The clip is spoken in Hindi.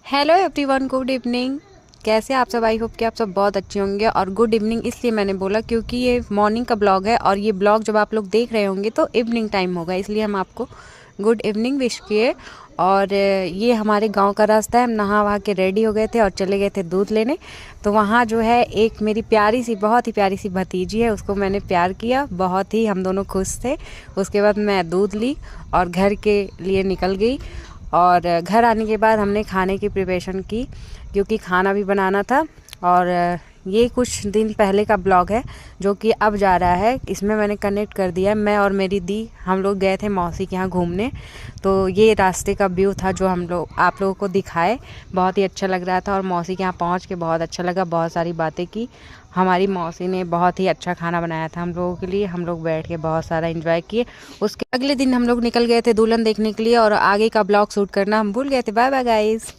Hello everyone, good evening. कैसे आप सब? आई होप कि आप सब बहुत अच्छे होंगे। और गुड इवनिंग इसलिए मैंने बोला क्योंकि ये मॉर्निंग का ब्लॉग है और ये ब्लॉग जब आप लोग देख रहे होंगे तो इवनिंग टाइम होगा, इसलिए हम आपको गुड इवनिंग विश किए। और ये हमारे गांव का रास्ता है। हम नहा वहा के रेडी हो गए थे और चले गए थे दूध लेने। तो वहाँ जो है एक मेरी प्यारी सी, बहुत ही प्यारी सी भतीजी है, उसको मैंने प्यार किया, बहुत ही हम दोनों खुश थे। उसके बाद मैं दूध ली और घर के लिए निकल गई। और घर आने के बाद हमने खाने की प्रिपरेशन की क्योंकि खाना भी बनाना था। और ये कुछ दिन पहले का ब्लॉग है जो कि अब जा रहा है, इसमें मैंने कनेक्ट कर दिया है। मैं और मेरी दी हम लोग गए थे मौसी के यहाँ घूमने। तो ये रास्ते का व्यू था जो हम लोग आप लोगों को दिखाए। बहुत ही अच्छा लग रहा था और मौसी के यहाँ पहुँच के बहुत अच्छा लगा। बहुत सारी बातें की। हमारी मौसी ने बहुत ही अच्छा खाना बनाया था हम लोगों के लिए। हम लोग बैठ के बहुत सारा एंजॉय किए। उसके अगले दिन हम लोग निकल गए थे दुल्हन देखने के लिए और आगे का ब्लॉग शूट करना हम भूल गए थे। Bye bye guys.